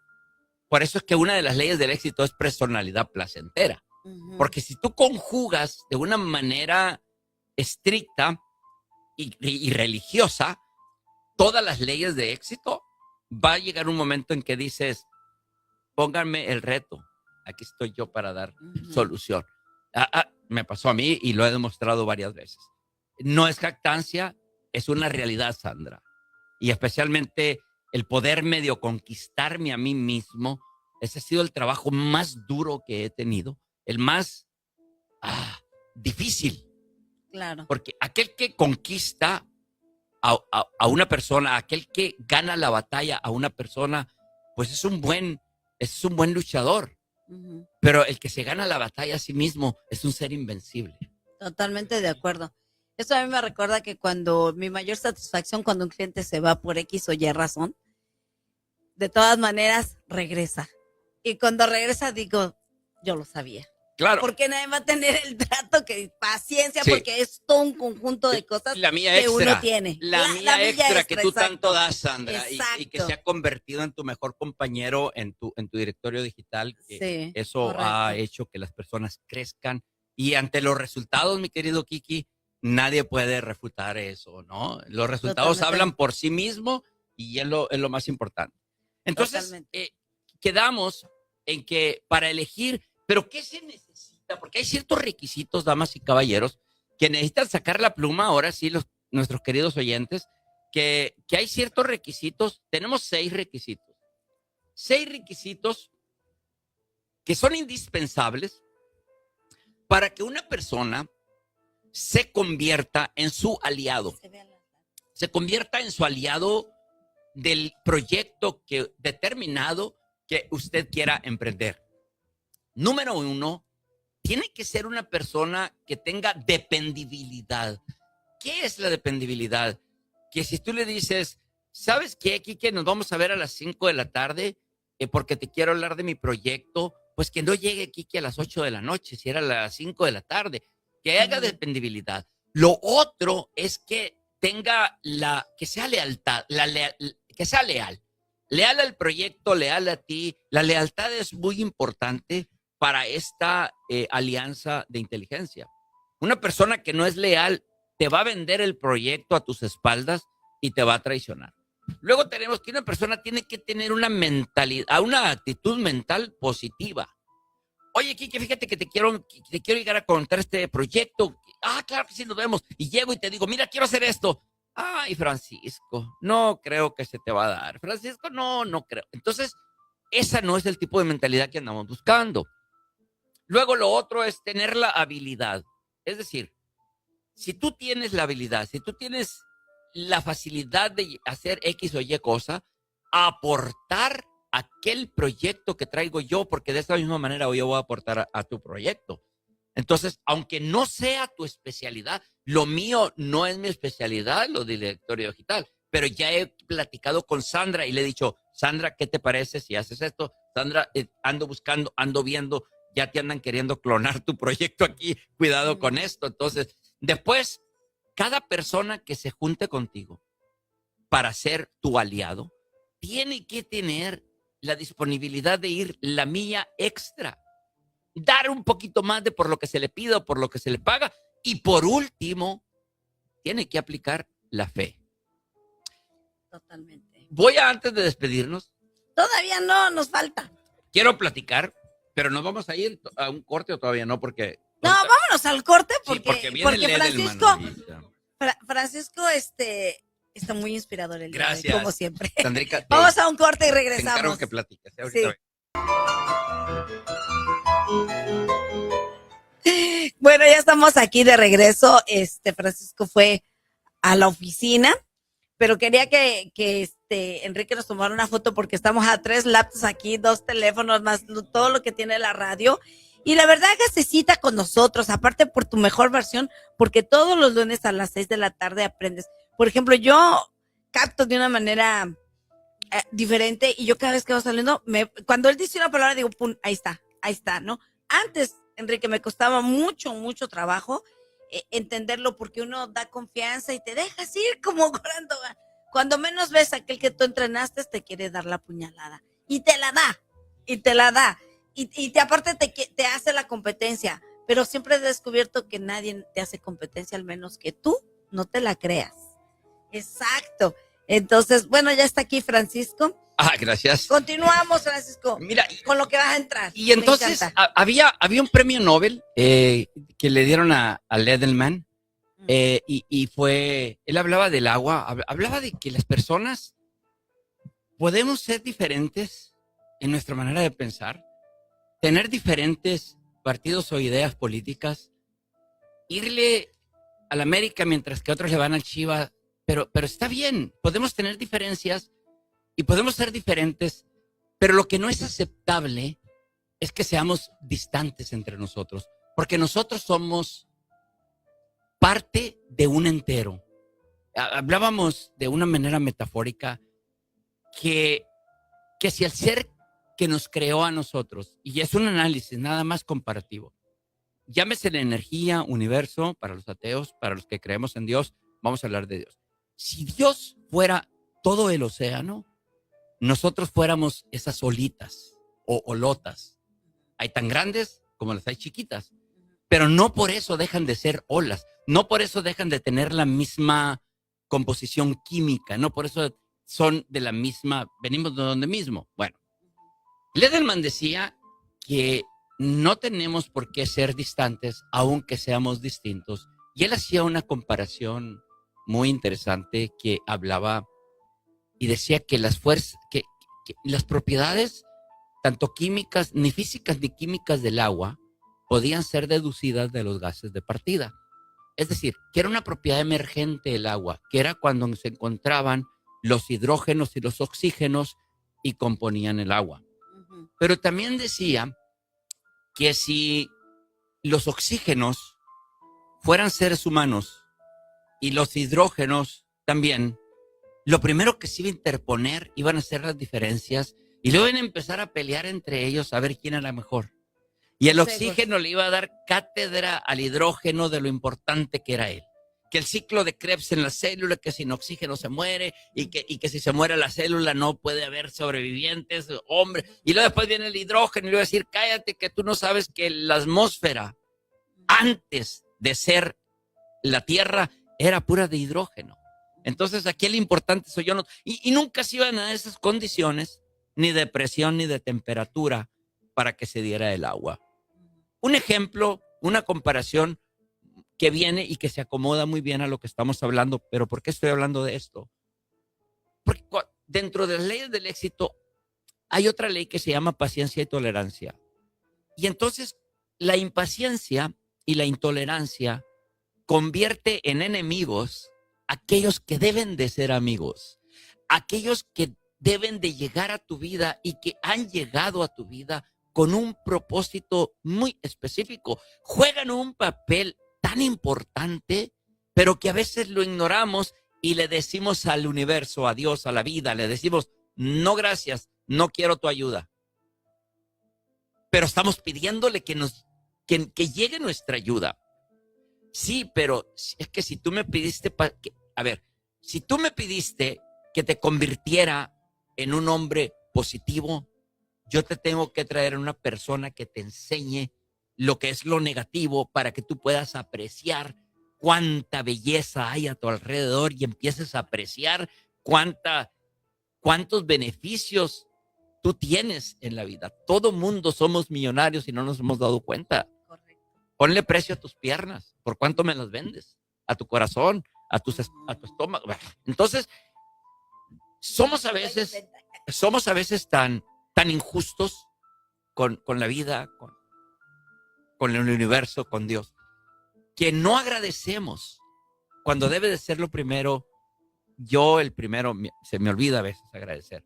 por eso es que una de las leyes del éxito es personalidad placentera. Porque si tú conjugas de una manera estricta y religiosa todas las leyes de éxito, va a llegar un momento en que dices, pónganme el reto, aquí estoy yo para dar solución. Me pasó a mí y lo he demostrado varias veces. No es jactancia, es una realidad, Sandra. Y especialmente el poder medio conquistarme a mí mismo, ese ha sido el trabajo más duro que he tenido. El más difícil. Claro. Porque aquel que conquista a una persona, aquel que gana la batalla a una persona, pues es un buen luchador. Pero el que se gana la batalla a sí mismo es un ser invencible. Totalmente de acuerdo. Eso a mí me recuerda que cuando mi mayor satisfacción cuando un cliente se va por X o Y razón, de todas maneras regresa. Y cuando regresa digo, yo lo sabía. Claro. Porque nadie va a tener el trato, que paciencia, porque es todo un conjunto de cosas que uno tiene. La mía extra que tú tanto das, Sandra, y que se ha convertido en tu mejor compañero en tu directorio digital. Que eso ha hecho que las personas crezcan. Y ante los resultados, mi querido Kiki, nadie puede refutar eso, ¿no? Los resultados hablan por sí mismos y es lo más importante. Entonces, quedamos en que para elegir, pero ¿qué se necesita? Porque hay ciertos requisitos, damas y caballeros, que necesitan sacar la pluma, ahora sí, nuestros queridos oyentes, que hay ciertos requisitos, tenemos 6 requisitos. 6 requisitos que son indispensables para que una persona se convierta en su aliado, se convierta en su aliado del proyecto determinado que usted quiera emprender. Número 1, tiene que ser una persona que tenga dependibilidad. ¿Qué es la dependibilidad? Que si tú le dices, ¿sabes qué, Quique? Nos vamos a ver a las 5 de la tarde porque te quiero hablar de mi proyecto. Pues que no llegue Quique a las 8 de la noche, si era a las 5 de la tarde. Que haga dependibilidad. Lo otro es que tenga que sea lealtad, que sea leal. Leal al proyecto, leal a ti. La lealtad es muy importante para esta alianza de inteligencia. Una persona que no es leal te va a vender el proyecto a tus espaldas y te va a traicionar. Luego tenemos que una persona tiene que tener una mentalidad, una actitud mental positiva. Oye, Kike, fíjate que te quiero llegar a contar este proyecto. Ah, claro que sí, nos vemos. Y llego y te digo, mira, quiero hacer esto. Ay, Francisco, no creo que se te va a dar. Francisco, no creo. Entonces, esa no es el tipo de mentalidad que andamos buscando. Luego lo otro es tener la habilidad. Es decir, si tú tienes la habilidad, si tú tienes la facilidad de hacer X o Y cosa, aportar aquel proyecto que traigo yo, porque de esta misma manera yo voy a aportar a tu proyecto. Entonces, aunque no sea tu especialidad, lo mío no es mi especialidad, lo de directorio digital, pero ya he platicado con Sandra y le he dicho, Sandra, ¿qué te parece si haces esto? Sandra, ando buscando, ando viendo, ya te andan queriendo clonar tu proyecto aquí, cuidado con esto. Entonces, después, cada persona que se junte contigo para ser tu aliado, tiene que tener la disponibilidad de ir la milla extra, dar un poquito más de por lo que se le pide o por lo que se le paga. Y por último, tiene que aplicar la fe. Totalmente. Voy a, antes de despedirnos. Todavía no, nos falta. Quiero platicar, pero nos vamos a ir a un corte o todavía no, porque... No, vámonos al corte sí, porque viene Francisco, está muy inspirador el día de hoy, gracias, como siempre. Sandrica, Vamos a un corte y te regresamos. encargo que platiques. Sí. Bueno, ya estamos aquí de regreso. Francisco fue a la oficina, pero quería que Enrique nos tomara una foto porque estamos a 3 laptops aquí, 2 teléfonos, más todo lo que tiene la radio. Y la verdad, hágase cita con nosotros, aparte por tu mejor versión, porque todos los lunes a las 6 de la tarde aprendes. Por ejemplo, yo capto de una manera diferente y yo cada vez que va saliendo, cuando él dice una palabra, digo, pum, ahí está, ¿no? Antes, Enrique, me costaba mucho trabajo entenderlo porque uno da confianza y te dejas ir como cuando menos ves a aquel que tú entrenaste te quiere dar la puñalada y te la da y aparte te hace la competencia, pero siempre he descubierto que nadie te hace competencia, al menos que tú no te la creas. Exacto. Entonces, bueno, ya está aquí Francisco. Gracias. Continuamos, Francisco. Mira, con lo que vas a entrar. Y entonces había un premio Nobel que le dieron a Edelman y él hablaba del agua, hablaba de que las personas podemos ser diferentes en nuestra manera de pensar, tener diferentes partidos o ideas políticas, irle a la América mientras que otros le van al Chivas, pero está bien, podemos tener diferencias y podemos ser diferentes, pero lo que no es aceptable es que seamos distantes entre nosotros, porque nosotros somos parte de un entero. Hablábamos de una manera metafórica que si el ser que nos creó a nosotros, y es un análisis nada más comparativo, llámese la energía, universo, para los ateos, para los que creemos en Dios, vamos a hablar de Dios. Si Dios fuera todo el océano, nosotros fuéramos esas olitas o olotas. Hay tan grandes como las hay chiquitas, pero no por eso dejan de ser olas, no por eso dejan de tener la misma composición química, no por eso son de la misma, venimos de donde mismo. Bueno, Edelman decía que no tenemos por qué ser distantes, aunque seamos distintos. Y él hacía una comparación muy interesante que hablaba y decía que las fuerzas, que las propiedades, tanto químicas, ni físicas ni químicas del agua, podían ser deducidas de los gases de partida. Es decir, que era una propiedad emergente el agua, que era cuando se encontraban los hidrógenos y los oxígenos y componían el agua. Pero también decía que si los oxígenos fueran seres humanos y los hidrógenos también, lo primero que se iba a interponer iban a ser las diferencias y luego iban a empezar a pelear entre ellos a ver quién era mejor. Y el oxígeno le iba a dar cátedra al hidrógeno de lo importante que era él. Que el ciclo de Krebs en la célula, que sin oxígeno se muere y que si se muere la célula no puede haber sobrevivientes, hombre. Y luego después viene el hidrógeno y le va a decir, cállate que tú no sabes que la atmósfera antes de ser la Tierra era pura de hidrógeno. Entonces aquí el importante soy yo. No, y nunca se iban a esas condiciones, ni de presión ni de temperatura, para que se diera el agua. Un ejemplo, una comparación que viene y que se acomoda muy bien a lo que estamos hablando. Pero ¿por qué estoy hablando de esto? Porque dentro de las leyes del éxito hay otra ley que se llama paciencia y tolerancia. Y entonces la impaciencia y la intolerancia convierte en enemigos aquellos que deben de ser amigos, aquellos que deben de llegar a tu vida y que han llegado a tu vida con un propósito muy específico. Juegan un papel tan importante, pero que a veces lo ignoramos y le decimos al universo, a Dios, a la vida, le decimos, no gracias, no quiero tu ayuda. Pero estamos pidiéndole que llegue nuestra ayuda. Sí, pero es que si tú me pidiste, si tú me pidiste que te convirtiera en un hombre positivo, yo te tengo que traer a una persona que te enseñe lo que es lo negativo para que tú puedas apreciar cuánta belleza hay a tu alrededor y empieces a apreciar cuántos beneficios tú tienes en la vida. Todo mundo somos millonarios y no nos hemos dado cuenta. Correcto. Ponle precio a tus piernas. ¿Por cuánto me las vendes? A tu corazón, a tu estómago. Entonces, somos a veces tan injustos con la vida, con el universo, con Dios, que no agradecemos cuando debe de ser lo primero. Yo el primero, se me olvida a veces agradecer,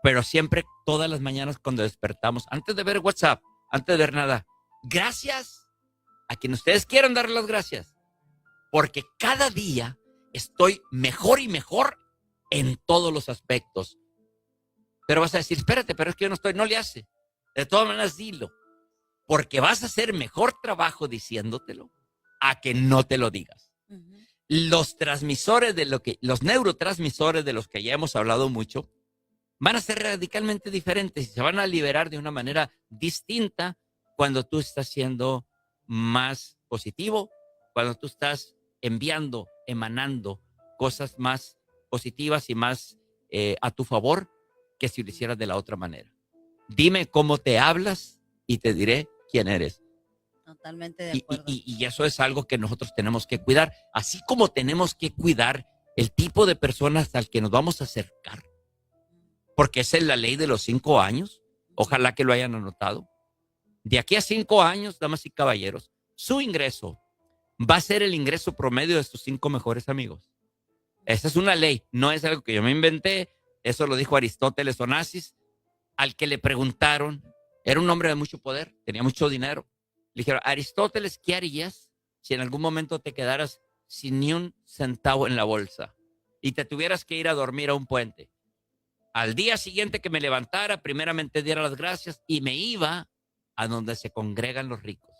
pero siempre todas las mañanas cuando despertamos, antes de ver WhatsApp, antes de ver nada, gracias a quien ustedes quieran dar las gracias, porque cada día estoy mejor y mejor en todos los aspectos. Pero vas a decir, espérate, pero es que yo no estoy, no le hace. De todas maneras, dilo, porque vas a hacer mejor trabajo diciéndotelo a que no te lo digas. Los neurotransmisores de los que ya hemos hablado mucho, van a ser radicalmente diferentes y se van a liberar de una manera distinta cuando tú estás siendo más positivo, cuando tú estás enviando, emanando cosas más positivas y más a tu favor que si lo hicieras de la otra manera. Dime cómo te hablas y te diré quién eres. Totalmente de acuerdo. Y eso es algo que nosotros tenemos que cuidar, así como tenemos que cuidar el tipo de personas al que nos vamos a acercar, porque esa es la ley de los 5 años. Ojalá que lo hayan anotado. De aquí a 5 años, damas y caballeros, su ingreso va a ser el ingreso promedio de sus 5 mejores amigos. Esa es una ley, no es algo que yo me inventé. Eso lo dijo Aristóteles Onassis, al que le preguntaron, era un hombre de mucho poder, tenía mucho dinero. Le dijeron, Aristóteles, ¿qué harías si en algún momento te quedaras sin ni un centavo en la bolsa y te tuvieras que ir a dormir a un puente? Al día siguiente que me levantara, primeramente diera las gracias y me iba a donde se congregan los ricos.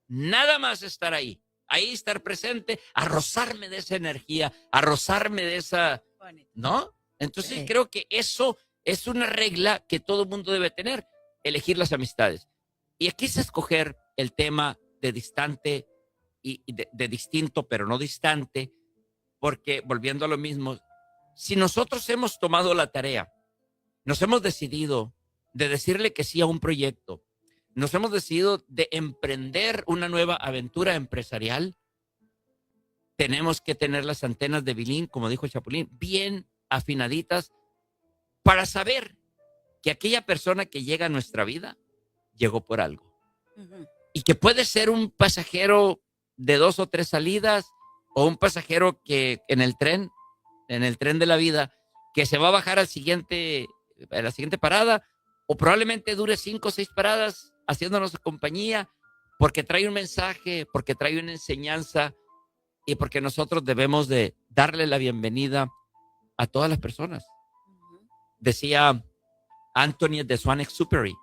Nada más estar ahí estar presente, a rozarme de esa energía, a rozarme de esa, ¿no? Entonces creo que eso es una regla que todo el mundo debe tener, elegir las amistades. Y aquí es escoger el tema de distante y de distinto, pero no distante, porque volviendo a lo mismo, si nosotros hemos tomado la tarea, nos hemos decidido de decirle que sí a un proyecto, nos hemos decidido de emprender una nueva aventura empresarial, tenemos que tener las antenas de Bilín, como dijo el Chapulín, bien afinaditas para saber que aquella persona que llega a nuestra vida llegó por algo. Ujú. Y que puede ser un pasajero de 2 o 3 salidas o un pasajero que en el tren de la vida, que se va a bajar a la siguiente parada, o probablemente dure 5 o 6 paradas haciéndonos compañía, porque trae un mensaje, porque trae una enseñanza y porque nosotros debemos de darle la bienvenida a todas las personas. Ujú. Decía Anthony de Saint-Exupéry,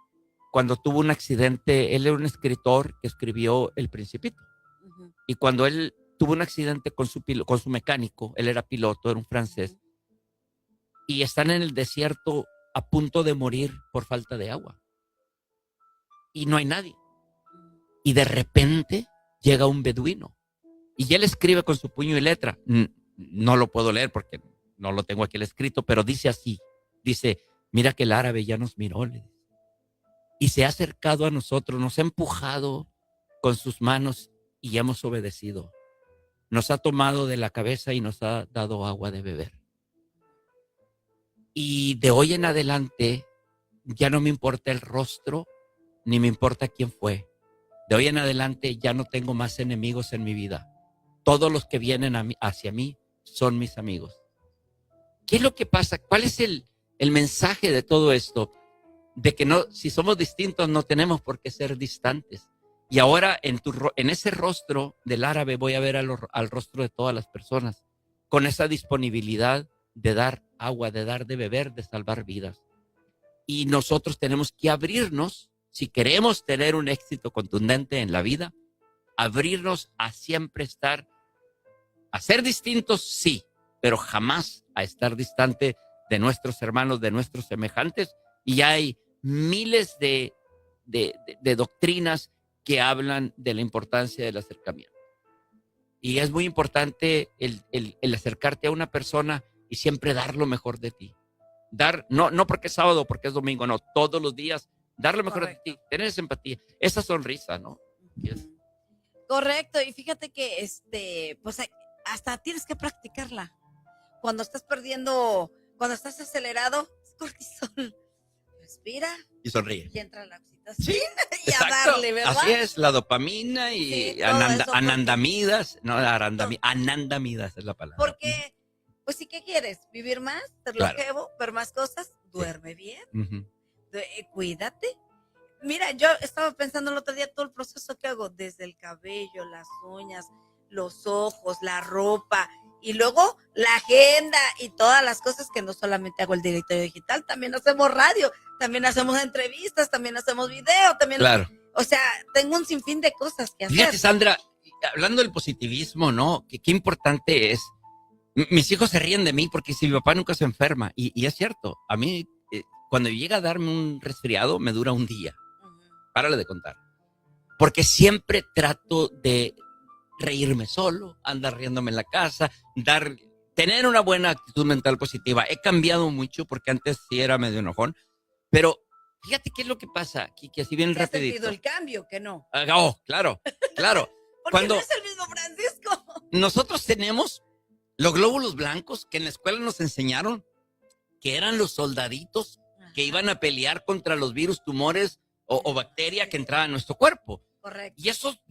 cuando tuvo un accidente, él era un escritor que escribió El Principito, Ujú. y cuando él tuvo un accidente con su mecánico, él era piloto, era un francés, y están en el desierto a punto de morir por falta de agua. Y no hay nadie. Y de repente llega un beduino. Y él escribe con su puño y letra. No lo puedo leer porque no lo tengo aquí el escrito, pero dice así. Dice, mira que el árabe ya nos miró. Y se ha acercado a nosotros, nos ha empujado con sus manos y hemos obedecido. Nos ha tomado de la cabeza y nos ha dado agua de beber. Y de hoy en adelante ya no me importa el rostro, ni me importa quién fue. De hoy en adelante ya no tengo más enemigos en mi vida. Todos los que vienen hacia mí son mis amigos. ¿Qué es lo que pasa? ¿Cuál es el mensaje de todo esto? De que no, si somos distintos no tenemos por qué ser distantes. Y ahora en ese rostro del árabe voy a ver al rostro de todas las personas, con esa disponibilidad de dar agua, de dar de beber, de salvar vidas. Y nosotros tenemos que abrirnos, si queremos tener un éxito contundente en la vida, abrirnos a siempre estar, a ser distintos, sí, pero jamás a estar distante de nuestros hermanos, de nuestros semejantes. Y hay miles de doctrinas que hablan de la importancia del acercamiento. Y es muy importante el acercarte a una persona y siempre dar lo mejor de ti. Dar, no porque es sábado, porque es domingo, no, todos los días, dar lo mejor de ti, tener esa empatía, esa sonrisa, ¿no? Yes. Correcto, y fíjate que pues hasta tienes que practicarla. Cuando estás perdiendo, cuando estás acelerado, es cortisol. Respira Y sonríe. y entra la oxitocina Sí, y exacto. a darle, ¿verdad? Así es, la dopamina y Sí, todo eso, anandamidas, no, anandamidas es la palabra. Porque, pues sí, ¿qué quieres? ¿Vivir más? ¿Ser Claro. longevo? ¿Ver más cosas? Duerme bien. Ujú. Cuídate. Mira, yo estaba pensando el otro día todo el proceso que hago, desde el cabello, las uñas, los ojos, la ropa, y luego la agenda y todas las cosas que no solamente hago el directorio digital, también hacemos radio, también hacemos entrevistas, también hacemos video, también, Claro. o sea, tengo un sinfín de cosas que hacer. Fíjate, Sandra, hablando del positivismo, ¿no? Qué importante es. Mis hijos se ríen de mí porque si mi papá nunca se enferma, y es cierto, a mí cuando llega a darme un resfriado me dura un día. Párale de contar. Porque siempre trato de reírme solo, andar riéndome en la casa, tener una buena actitud mental positiva. He cambiado mucho porque antes sí era medio enojón, pero fíjate qué es lo que pasa, que así bien rapidito. ¿Has sentido el cambio? Que no. Oh, claro. Porque no es el mismo Francisco. Nosotros tenemos los glóbulos blancos que en la escuela nos enseñaron que eran los soldaditos que iban a pelear contra los virus, tumores o bacteria que entraba en nuestro cuerpo. Correcto. Y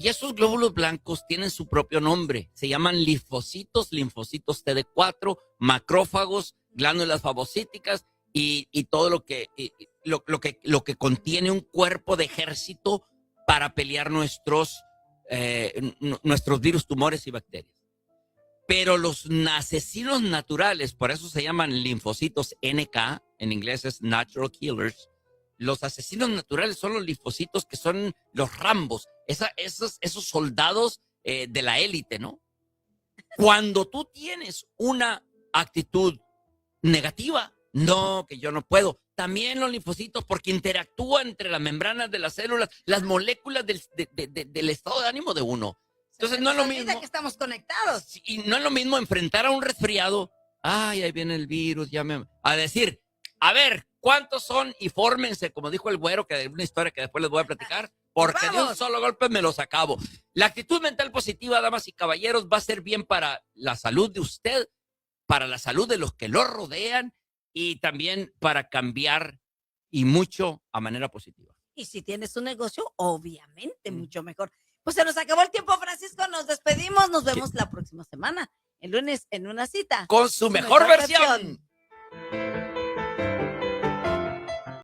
esos glóbulos blancos tienen su propio nombre. Se llaman linfocitos TD4, macrófagos, glándulas fagocíticas y todo lo que contiene un cuerpo de ejército para pelear nuestros virus, tumores y bacterias. Pero los asesinos naturales, por eso se llaman linfocitos NK, en inglés es Natural Killers. Los asesinos naturales son los linfocitos que son los Rambos, esos soldados de la élite, ¿no? Cuando tú tienes una actitud negativa, no, que yo no puedo. También los linfocitos, porque interactúan entre las membranas de las células, las moléculas del estado de ánimo de uno. Entonces no es lo mismo. Que estamos conectados. Y no es lo mismo enfrentar a un resfriado. Ay, ahí viene el virus, a decir, a ver, ¿cuántos son? Y fórmense, como dijo el güero, que es una historia que después les voy a platicar, porque de un solo golpe me los acabo. La actitud mental positiva, damas y caballeros, va a ser bien para la salud de usted, para la salud de los que lo rodean y también para cambiar y mucho a manera positiva. Y si tienes un negocio, obviamente mucho mejor. Pues se nos acabó el tiempo, Francisco. Nos despedimos. Nos vemos la próxima semana. El lunes en una cita. Con su mejor versión.